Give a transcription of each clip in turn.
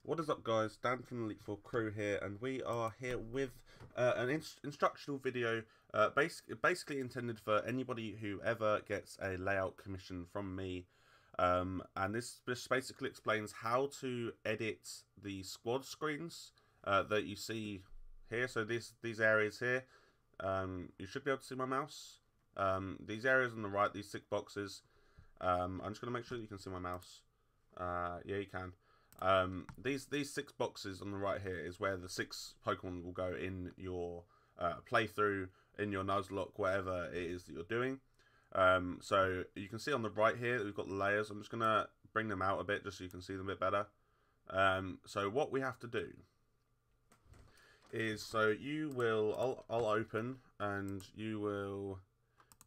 What is up, guys? Dan from the Elite 4 crew here, and we are here with an instructional video basically intended for anybody who ever gets a layout commission from me. And this basically explains how to edit the squad screens that you see here. So these areas here, you should be able to see my mouse. These areas on the right, these 6 boxes, I'm just going to make sure that you can see my mouse. Yeah, you can. These 6 boxes on the right here is where the 6 Pokemon will go in your playthrough, in your Nuzlocke, whatever it is that you're doing. So you can see on the right here that we've got the layers. I'm just going to bring them out a bit just so you can see them a bit better. So what we have to do is, so you will, I'll open and you will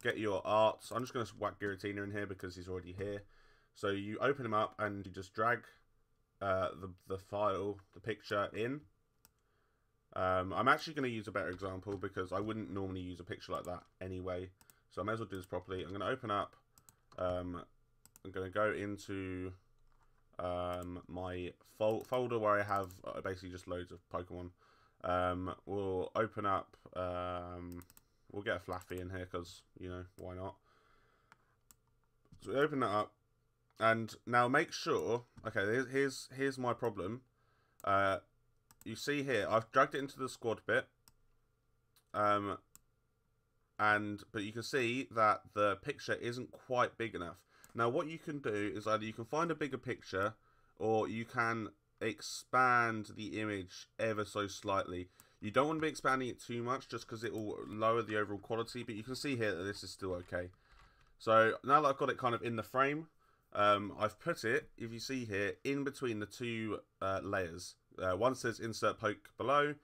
get your arts. I'm just going to whack Giratina in here because he's already here. So you open him up and you just drag the file, the picture in. I'm actually going to use a better example because I wouldn't normally use a picture like that anyway. So I may as well do this properly. I'm going to open up. I'm going to go into my folder where I have basically just loads of Pokemon. We'll open up. We'll get a Flaffy in here because, you know, why not? So we open that up. And now make sure, okay, here's my problem. You see here, I've dragged it into the squad bit. But you can see that the picture isn't quite big enough. Now what you can do is either you can find a bigger picture, or you can expand the image ever so slightly. You don't want to be expanding it too much just because it will lower the overall quality, but you can see here that this is still okay. So now that I've got it kind of in the frame, I've put it, if you see here, in between the 2 layers. One says insert poke below,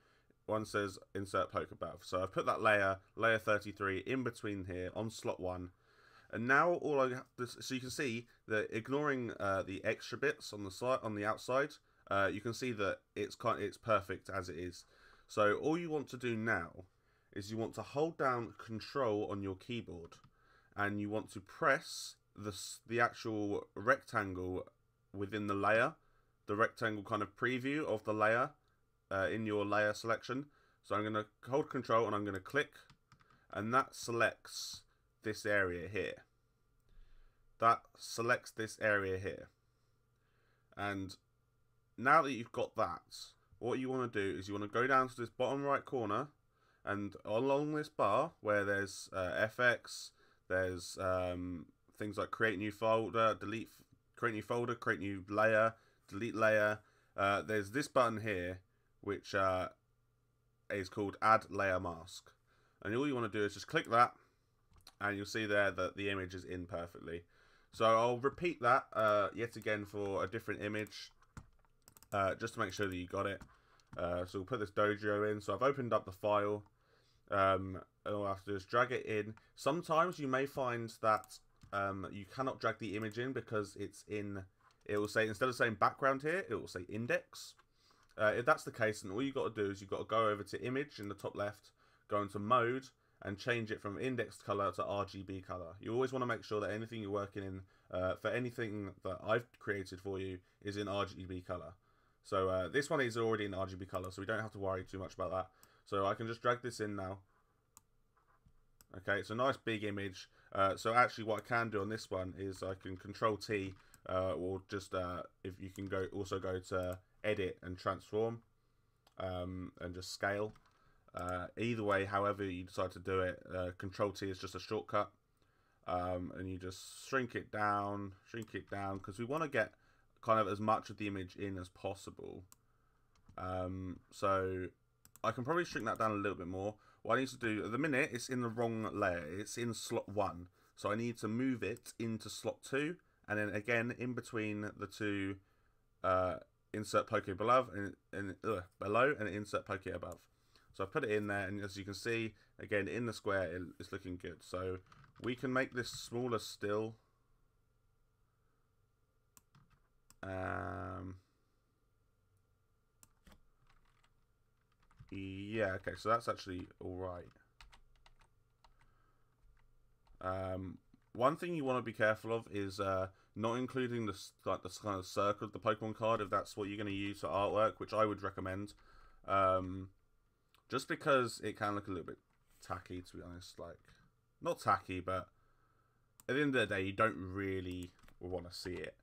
one says insert poke above. So I've put that layer 33, in between here on slot 1. And now all I have to, so you can see that ignoring the extra bits on the side, on the outside, you can see that it's perfect as it is. So all you want to do now is you want to hold down Control on your keyboard, and you want to press the actual rectangle within the layer, the rectangle kind of preview of the layer in your layer selection. So I'm going to hold Control and I'm going to click, and that selects this area here. That selects this area here. And now that you've got that, what you want to do is you want to go down to this bottom right corner, and along this bar where there's FX, there's things like create new folder, delete, create new folder, create new layer, delete layer. There's this button here, which is called add layer mask. And all you want to do is just click that, and you'll see there that the image is in perfectly. So I'll repeat that yet again for a different image, just to make sure that you got it. So we'll put this dojo in. So I've opened up the file. And all I have to do is drag it in. Sometimes you may find that you cannot drag the image in because it's in, it will say, instead of saying background here, it will say index. If that's the case, then all you've got to do is you've got to go over to image in the top left, go into mode, and change it from indexed color to RGB color. You always want to make sure that anything you're working in, for anything that I've created for you, is in RGB color. So this one is already in RGB color, so we don't have to worry too much about that. So I can just drag this in now. Okay, it's a nice big image. So actually what I can do on this one is I can Control T, or just if you can also go to edit and transform, and just scale. Either way, however you decide to do it, Control T is just a shortcut, and you just shrink it down, because we want to get kind of as much of the image in as possible. So I can probably shrink that down a little bit more. What I need to do, at the minute, it's in the wrong layer. It's in slot 1. So I need to move it into slot 2. And then again, in between the 2, insert poke below and insert poke above. So I've put it in there, and as you can see, again, in the square, it's looking good. So we can make this smaller still. Yeah, okay, so that's actually alright. One thing you want to be careful of is not including the kind of circle of the Pokemon card if that's what you're going to use for artwork, which I would recommend. Just because it can look a little bit tacky, to be honest. Like, not tacky, but at the end of the day, you don't really want to see it.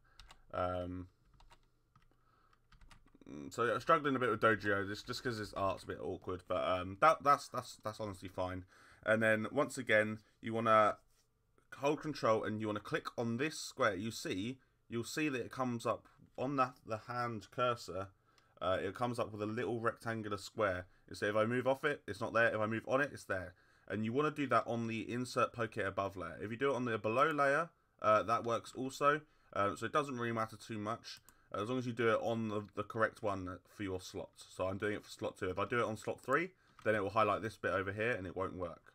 So I'm struggling a bit with Dodrio, just because his art's a bit awkward, but that's honestly fine. And then once again, you want to hold control and you want to click on this square. You'll see that it comes up on the hand cursor. It comes up with a little rectangular square. So if I move off it, it's not there. If I move on it, it's there. And you want to do that on the insert Poke above layer. If you do it on the below layer, that works also. So it doesn't really matter too much. As long as you do it on the correct one for your slots. So I'm doing it for slot 2. If I do it on slot 3, then it will highlight this bit over here and it won't work.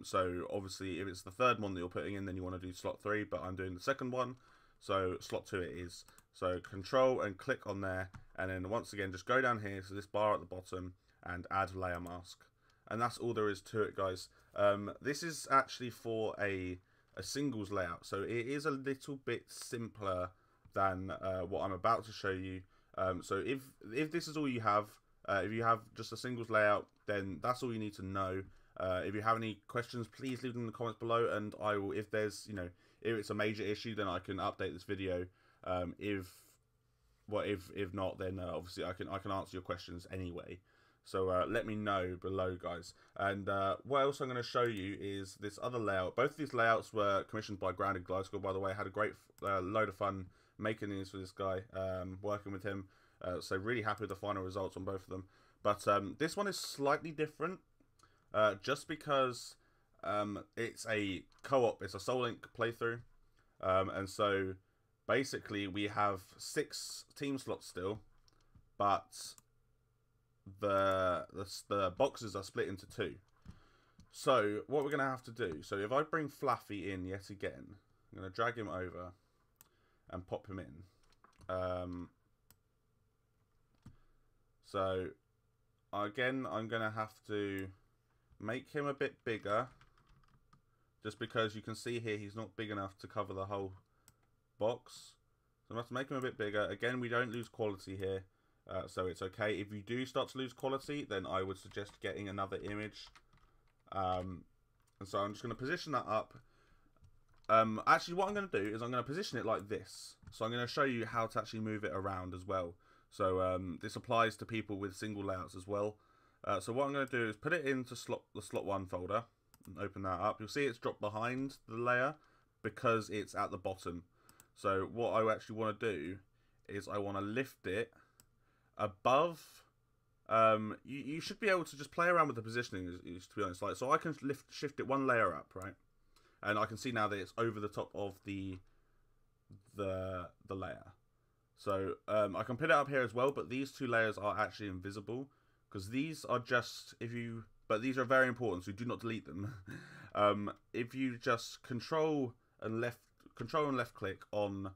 So obviously if it's the third one that you're putting in, then you want to do slot 3, but I'm doing the second one. So slot 2 it is. So control and click on there, and then once again just go down here, so this bar at the bottom, and add layer mask. And that's all there is to it, guys. This is actually for a singles layout, so it is a little bit simpler than what I'm about to show you. So if this is all you have, if you have just a singles layout, then that's all you need to know. If you have any questions, please leave them in the comments below, and I will, if there's, you know, if it's a major issue, then I can update this video. If not, then obviously I can answer your questions anyway. So let me know below, guys. And what else I'm going to show you is this other layout. Both of these layouts were commissioned by Grounded Gliscor, by the way. I had a great load of fun making these for this guy, working with him. So really happy with the final results on both of them. But this one is slightly different, just because it's a co-op. It's a Soul Link playthrough, and so basically we have 6 team slots still, but the boxes are split into 2. So what we're going to have to do, so if I bring Fluffy in yet again, I'm going to drag him over and pop him in. So again, I'm going to have to make him a bit bigger, just because you can see here he's not big enough to cover the whole box. So I'm going to have to make him a bit bigger. Again, we don't lose quality here, so it's okay. If you do start to lose quality, then I would suggest getting another image. And so I'm just going to position that up. Actually, what I'm going to do is I'm going to position it like this. So I'm going to show you how to actually move it around as well. So this applies to people with single layouts as well. So what I'm going to do is put it into the slot 1 folder and open that up. You'll see it's dropped behind the layer because it's at the bottom. So what I actually want to do is I want to lift it above. You should be able to just play around with the positioning, to be honest. Like, so I can shift it 1 layer up, right? And I can see now that it's over the top of the layer. So I can put it up here as well, but these 2 layers are actually invisible, because these are just, but these are very important, so do not delete them. If you just control and left click on,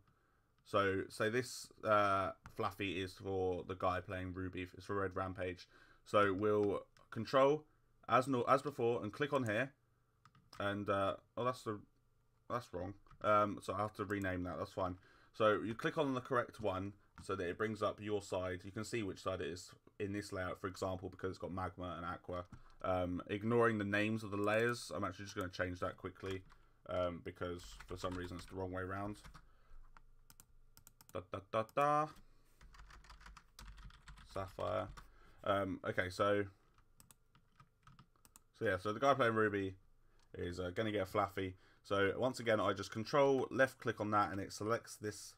so say this Fluffy is for the guy playing Ruby, it's for Red Rampage. So we'll control as before and click on here, and oh, that's wrong. So I have to rename that. That's fine. So you click on the correct one so that it brings up your side. You can see which side it is in this layout, for example, because it's got Magma and Aqua. Ignoring the names of the layers, I'm actually just going to change that quickly, because for some reason it's the wrong way around. Sapphire. Okay, so yeah, so the guy playing Ruby is going to get a Fluffy. So once again, I just control left click on that, and it selects this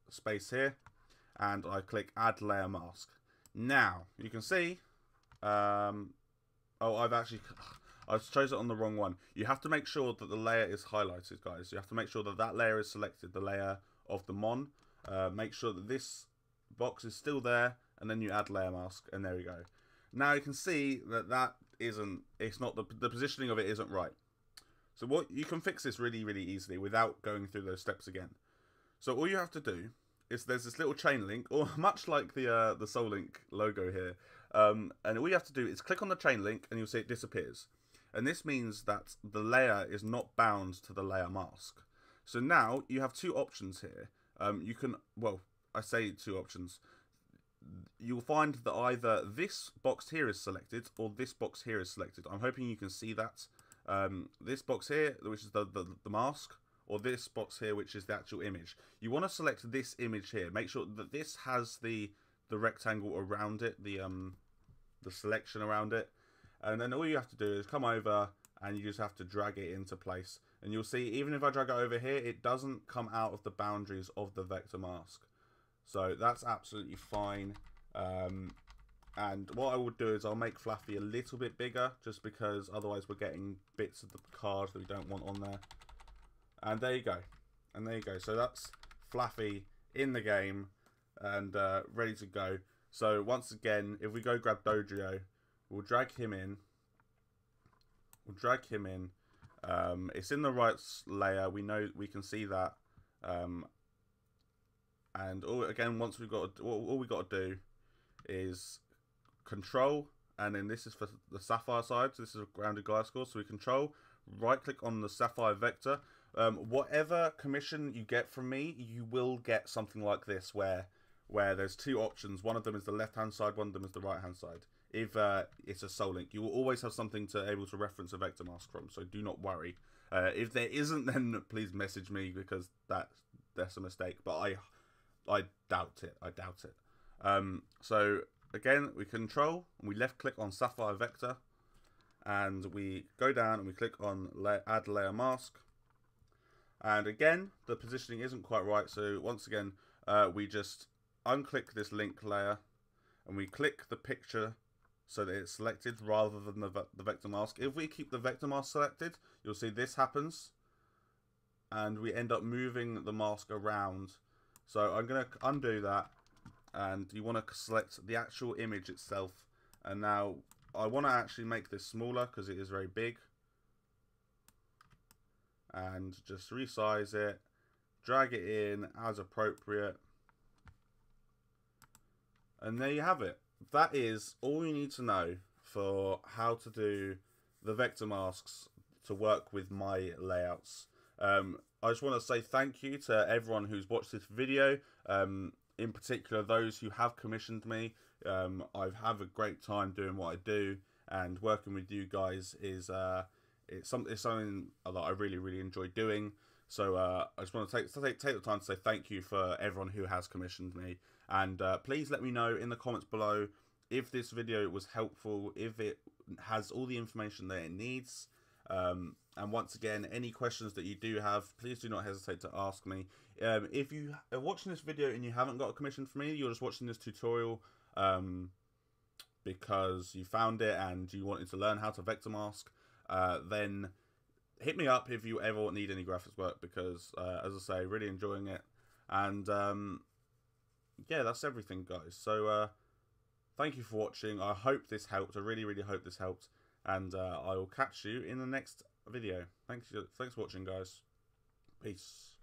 space here, and I click add layer mask. Now you can see, oh, I've chosen it on the wrong one. You have to make sure that the layer is highlighted, guys. You have to make sure that that layer is selected, the layer of the Mon. Make sure that this box is still there, and then you add layer mask, and there we go. Now you can see that it's not, the positioning of it isn't right. So what you can fix this really easily without going through those steps again. So all you have to do is there's this little chain link, or much like the Soul Link logo here, and all you have to do is click on the chain link, and you'll see it disappears. And this means that the layer is not bound to the layer mask. So now you have two options here. You can, well, I say two options. You'll find that either this box here is selected or this box here is selected. I'm hoping you can see that. This box here, which is the mask, or this box here, which is the actual image. You want to select this image here. Make sure that this has the rectangle around it, the selection around it. And then all you have to do is come over and you just have to drag it into place. And you'll see, even if I drag it over here, it doesn't come out of the boundaries of the vector mask. So that's absolutely fine. And what I would do is I'll make Fluffy a little bit bigger, just because otherwise we're getting bits of the card that we don't want on there. And there you go. And there you go. So that's Fluffy in the game and ready to go. So once again, if we go grab Dodrio, we'll drag him in. We'll drag him in. It's in the right layer. We know, we can see that. And again, once we've got, all we got to do is control, and then this is for the sapphire side. So this is a grounded guy score. So we control, right click on the sapphire vector. Whatever commission you get from me, you will get something like this, where there's two options. One of them is the left hand side, one of them is the right hand side. If it's a soul link, you will always have something to able to reference a vector mask from, so do not worry. If there isn't, then please message me, because that's a mistake, but I doubt it. I doubt it. So again, we control and we left click on sapphire vector, and we go down and we click on add layer mask. And again, the positioning isn't quite right, so once again, we just unclick this link layer and we click the picture so that it's selected rather than the vector mask. If we keep the vector mask selected, you'll see this happens and we end up moving the mask around. So I'm going to undo that, and you want to select the actual image itself. And now I want to actually make this smaller because it is very big, and just resize it, drag it in as appropriate, and there you have it. That is all you need to know for how to do the vector masks to work with my layouts. I just want to say thank you to everyone who's watched this video, in particular those who have commissioned me. I've had a great time doing what I do, and working with you guys is it's something that I really enjoy doing. So I just want to take the time to say thank you for everyone who has commissioned me, and please let me know in the comments below if this video was helpful, if it has all the information that it needs. And once again, any questions that you do have, please do not hesitate to ask me. If you are watching this video and you haven't got a commission from me, you're just watching this tutorial because you found it and you wanted to learn how to vector mask, then hit me up if you ever need any graphics work, because as I say, really enjoying it. And yeah, that's everything, guys. So thank you for watching. I hope this helped. I really hope this helped. And I will catch you in the next video. Thanks for watching, guys. Peace.